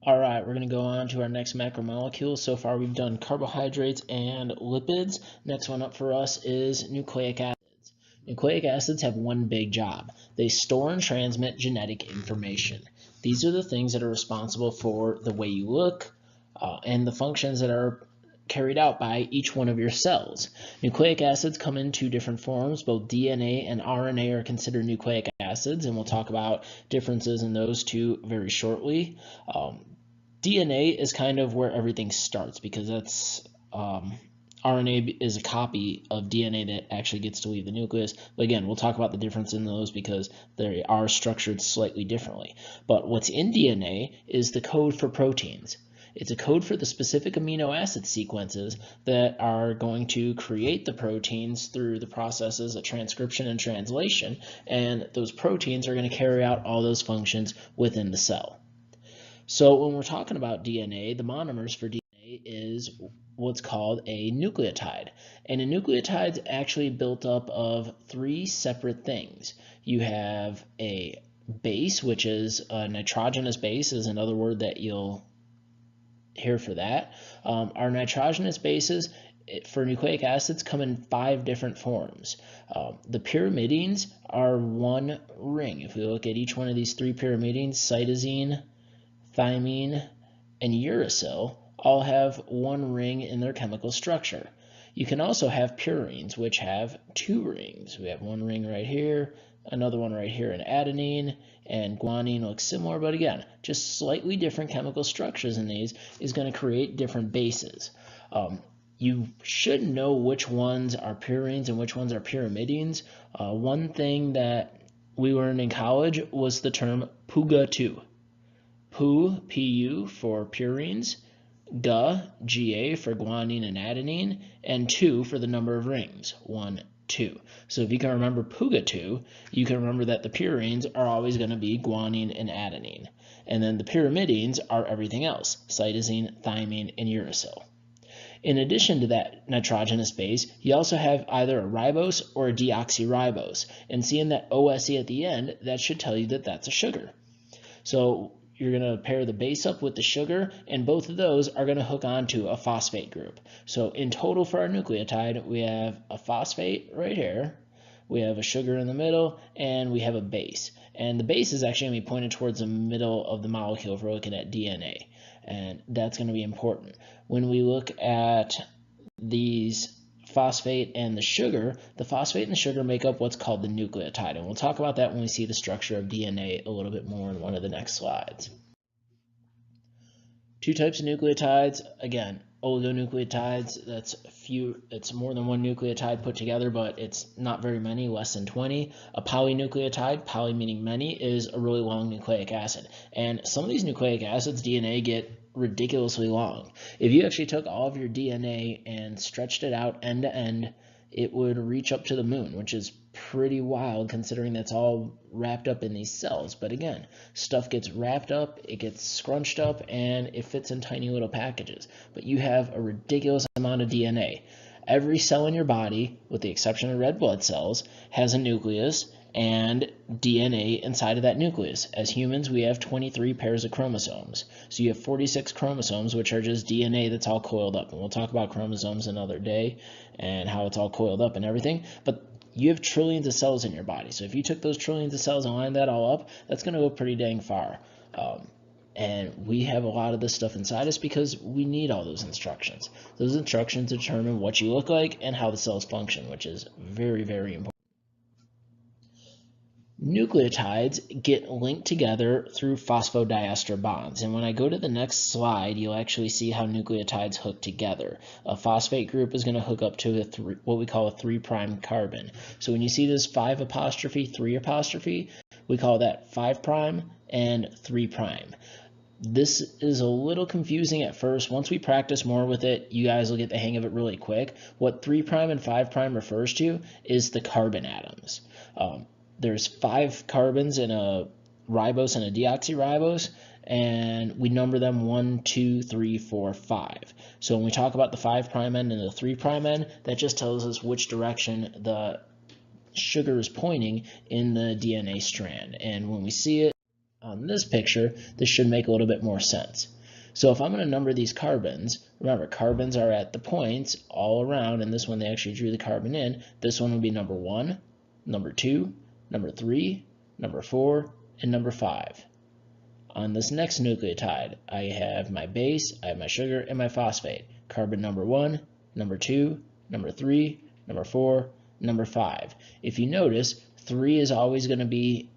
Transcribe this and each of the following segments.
All right, we're going to go on to our next macromolecule. So far we've done carbohydrates and lipids. Next one up for us is nucleic acids. Nucleic acids have one big job. They store and transmit genetic information. These are the things that are responsible for the way you look and the functions that are carried out by each one of your cells. Nucleic acids come in two different forms. Both DNA and RNA are considered nucleic acids, and we'll talk about differences in those two very shortly. DNA is kind of where everything starts because that's RNA is a copy of DNA that actually gets to leave the nucleus. But again, we'll talk about the difference in those because they are structured slightly differently. But what's in DNA is the code for proteins. It's a code for the specific amino acid sequences that are going to create the proteins through the processes of transcription and translation, and those proteins are going to carry out all those functions within the cell. So when we're talking about DNA, the monomers for DNA is what's called a nucleotide. And a nucleotide is actually built up of three separate things. You have a base, which is a nitrogenous base, is another word that you'll hear for that. Our nitrogenous bases for nucleic acids come in 5 different forms. The pyrimidines are one ring. If we look at each one of these 3 pyrimidines, cytosine, thymine, and uracil all have one ring in their chemical structure. You can also have purines, which have 2 rings. We have one ring right here, another one right here in adenine, and guanine looks similar, but again, just slightly different chemical structures in these is going to create different bases. You should know which ones are purines and which ones are pyrimidines. One thing that we learned in college was the term PUGA2. Pu, Pu for purines, Ga, Ga for guanine and adenine, and 2 for the number of rings, 1, 2. So if you can remember PUGA2, you can remember that the purines are always going to be guanine and adenine. And then the pyrimidines are everything else, cytosine, thymine, and uracil. In addition to that nitrogenous base, you also have either a ribose or a deoxyribose. And seeing that OSE at the end, that should tell you that that's a sugar. So you're going to pair the base up with the sugar, and both of those are going to hook onto a phosphate group. So in total for our nucleotide, we have a phosphate right here, we have a sugar in the middle, and we have a base. And the base is actually going to be pointed towards the middle of the molecule if we're looking at DNA. And that's going to be important. When we look at these phosphate and the phosphate and the sugar make up what's called the nucleotide, and we'll talk about that when we see the structure of DNA a little bit more in one of the next slides. 2 types of nucleotides, again, oligonucleotides, it's more than one nucleotide put together, but it's not very many, less than 20. A polynucleotide, poly meaning many, is a really long nucleic acid. And some of these nucleic acids, DNA, get ridiculously long. If you actually took all of your DNA and stretched it out end to end, it would reach up to the moon, which is pretty wild considering that's all wrapped up in these cells. But again, stuff gets wrapped up, it gets scrunched up, and it fits in tiny little packages. But you have a ridiculous amount of DNA. Every cell in your body, with the exception of red blood cells, has a nucleus and DNA inside of that nucleus. As humans, we have 23 pairs of chromosomes. So you have 46 chromosomes, which are just DNA that's all coiled up. And we'll talk about chromosomes another day and how it's all coiled up and everything. But you have trillions of cells in your body. So if you took those trillions of cells and lined that all up, that's going to go pretty dang far. And we have a lot of this stuff inside us because we need all those instructions. Those instructions determine what you look like and how the cells function, which is very, very important. Nucleotides get linked together through phosphodiester bonds, and when I go to the next slide, you'll actually see how nucleotides hook together. A phosphate group is going to hook up to what we call a 3' carbon. So when you see this 5', 3', we call that 5' and 3'. This is a little confusing at first. Once we practice more with it, you guys will get the hang of it really quick. What 3' and 5' refers to is the carbon atoms. There's 5 carbons in a ribose and a deoxyribose, and we number them 1, 2, 3, 4, 5. So when we talk about the 5' end and the 3' end, that just tells us which direction the sugar is pointing in the DNA strand. And when we see it on this picture, this should make a little bit more sense. So if I'm going to number these carbons, remember carbons are at the points all around, and this one they actually drew the carbon in. This one would be number 1, number 2, number 3, number 4, and number 5. On this next nucleotide, I have my base, I have my sugar, and my phosphate. Carbon number 1, number 2, number 3, number 4, number 5. If you notice, 3 is always going to be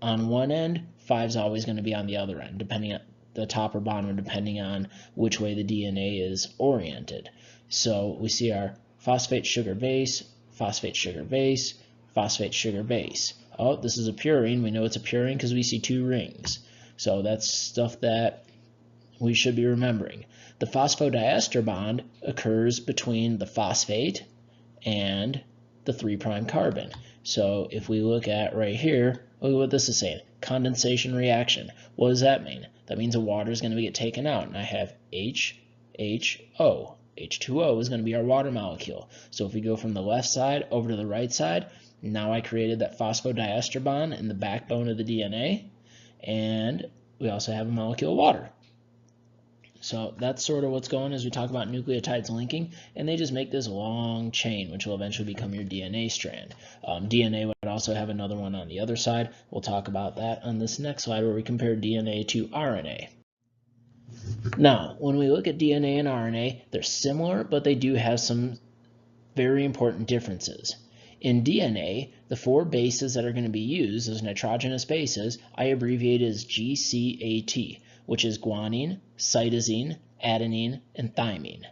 on one end, 5 is always going to be on the other end, depending on the top or bottom, depending on which way the DNA is oriented. So we see our phosphate sugar base, phosphate sugar base, phosphate sugar base. Oh, this is a purine. We know it's a purine because we see 2 rings. So that's stuff that we should be remembering. The phosphodiester bond occurs between the phosphate and the 3' carbon. So if we look at right here, look at what this is saying. Condensation reaction. What does that mean? That means the water is going to get taken out, and I have HHO. H2O is going to be our water molecule. So if we go from the left side over to the right side, now I created that phosphodiester bond in the backbone of the DNA, and we also have a molecule of water. So that's sort of what's going on as we talk about nucleotides linking, and they just make this long chain, which will eventually become your DNA strand. DNA would also have another one on the other side. We'll talk about that on this next slide where we compare DNA to RNA. Now, when we look at DNA and RNA, they're similar, but they do have some very important differences. In DNA, the 4 bases that are going to be used, those nitrogenous bases, I abbreviate as GCAT, which is guanine, cytosine, adenine, and thymine.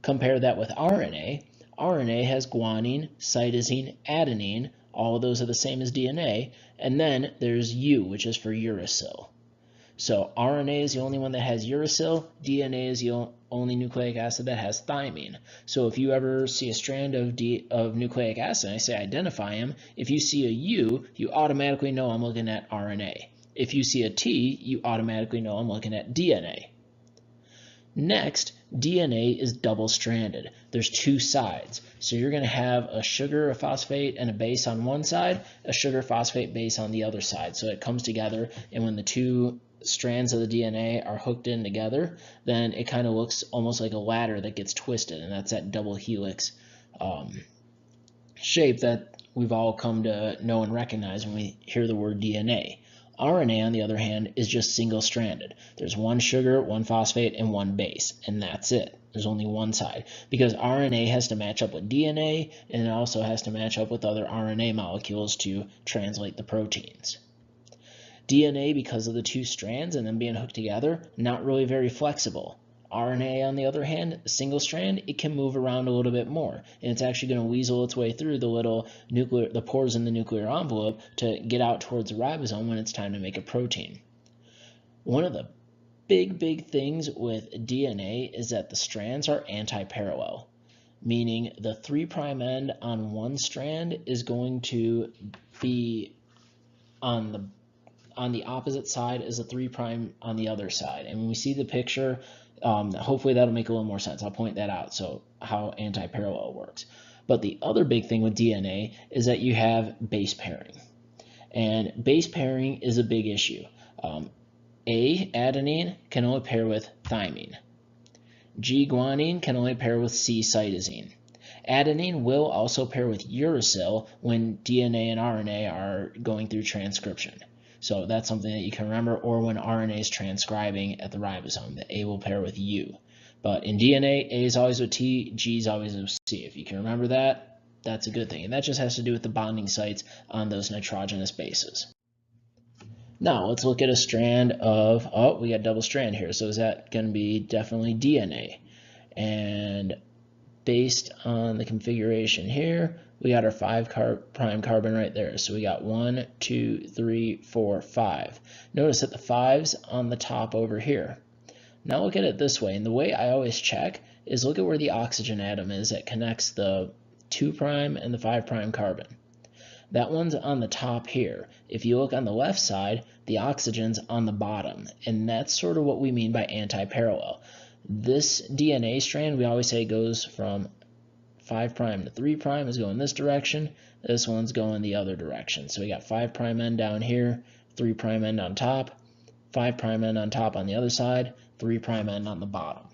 Compare that with RNA. RNA has guanine, cytosine, adenine, all of those are the same as DNA, and then there's U, which is for uracil. So RNA is the only one that has uracil, DNA is the only nucleic acid that has thymine. So if you ever see a strand of nucleic acid, and I say identify them, if you see a U, you automatically know I'm looking at RNA. If you see a T, you automatically know I'm looking at DNA. Next, DNA is double-stranded. There's 2 sides. So you're going to have a sugar, a phosphate, and a base on one side, a sugar-phosphate base on the other side. So it comes together, and when the 2 strands of the DNA are hooked in together, then it kind of looks almost like a ladder that gets twisted, and that's that double helix shape that we've all come to know and recognize when we hear the word DNA. RNA, on the other hand, is just single-stranded. There's 1 sugar, 1 phosphate, and 1 base, and that's it. There's only one side, because RNA has to match up with DNA, and it also has to match up with other RNA molecules to translate the proteins. DNA, because of the 2 strands and them being hooked together, not really very flexible. RNA, on the other hand, a single strand, it can move around a little bit more, and it's actually going to weasel its way through the pores in the nuclear envelope to get out towards the ribosome when it's time to make a protein. One of the big things with DNA is that the strands are anti-parallel, meaning the 3' end on one strand is going to be on the opposite side as the 3' on the other side. And when we see the picture, hopefully that'll make a little more sense. I'll point that out, so how anti-parallel works. But the other big thing with DNA is that you have base pairing. And base pairing is a big issue. A, adenine, can only pair with thymine. G, guanine, can only pair with C, cytosine. Adenine will also pair with uracil when DNA and RNA are going through transcription. So that's something that you can remember, or when RNA is transcribing at the ribosome, the A will pair with U. But in DNA, A is always with T, G is always with C. If you can remember that, that's a good thing. And that just has to do with the bonding sites on those nitrogenous bases. Now, let's look at a strand of, oh, we got double strand here. So is that going to be definitely DNA? And based on the configuration here, we got our 5' carbon right there. So we got 1, 2, 3, 4, 5. Notice that the 5's on the top over here. Now look at it this way, and the way I always check is look at where the oxygen atom is that connects the 2' and the 5' carbon. That one's on the top here. If you look on the left side, the oxygen's on the bottom, and that's sort of what we mean by anti-parallel. This DNA strand, we always say, goes from 5' to 3' is going this direction. This one's going the other direction. So we got 5' end down here, 3' end on top, 5' end on top on the other side, 3' end on the bottom.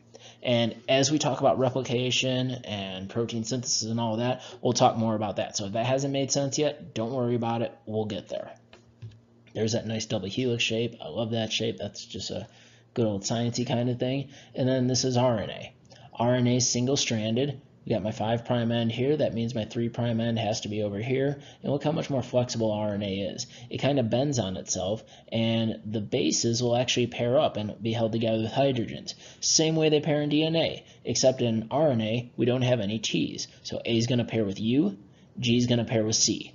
And as we talk about replication and protein synthesis and all that, we'll talk more about that. So if that hasn't made sense yet, don't worry about it. We'll get there. There's that nice double helix shape. I love that shape. That's just a good old sciencey kind of thing. And then this is RNA. RNA is single-stranded. We got my 5' end here. That means my 3' end has to be over here. And look how much more flexible RNA is. It kind of bends on itself, and the bases will actually pair up and be held together with hydrogens. Same way they pair in DNA, except in RNA, we don't have any T's. So A is going to pair with U, G is going to pair with C.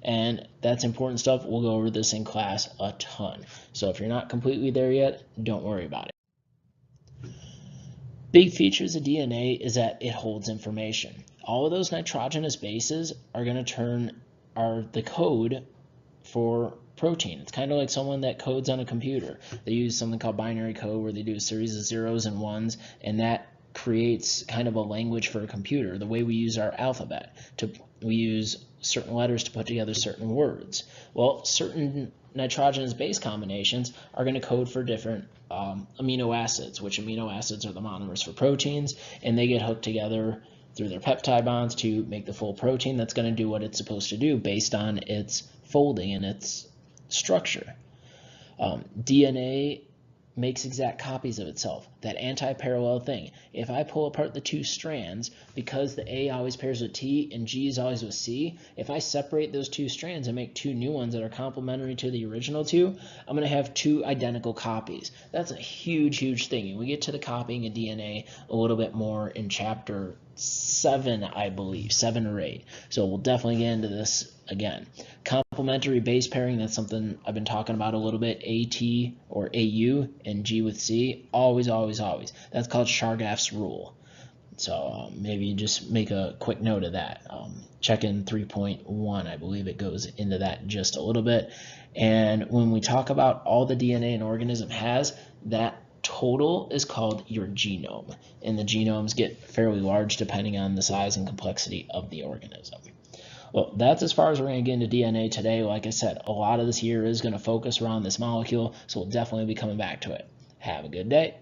And that's important stuff. We'll go over this in class a ton. So if you're not completely there yet, don't worry about it. Big features of DNA is that it holds information. All of those nitrogenous bases are going to are the code for protein. It's kind of like someone that codes on a computer. They use something called binary code where they do a series of zeros and ones, and that creates kind of a language for a computer. The way we use our alphabet, we use certain letters to put together certain words. Well, certain nitrogenous base combinations are going to code for different amino acids, which amino acids are the monomers for proteins, and they get hooked together through their peptide bonds to make the full protein that's going to do what it's supposed to do based on its folding and its structure. DNA makes exact copies of itself, that anti-parallel thing. If I pull apart the two strands, because the A always pairs with T and G is always with C, if I separate those two strands and make two new ones that are complementary to the original two, I'm going to have two identical copies. That's a huge, huge thing. And we get to the copying of DNA a little bit more in chapter 7, I believe, 7 or 8. So we'll definitely get into this again. Complementary base pairing, that's something I've been talking about a little bit. AT or AU and G with C, always, always, always. That's called Chargaff's rule. So maybe just make a quick note of that. Check in 3.1, I believe it goes into that just a little bit. And when we talk about all the DNA an organism has, that total is called your genome. And the genomes get fairly large depending on the size and complexity of the organism. Well, that's as far as we're going to get into DNA today. Like I said, a lot of this year is going to focus around this molecule, so we'll definitely be coming back to it. Have a good day.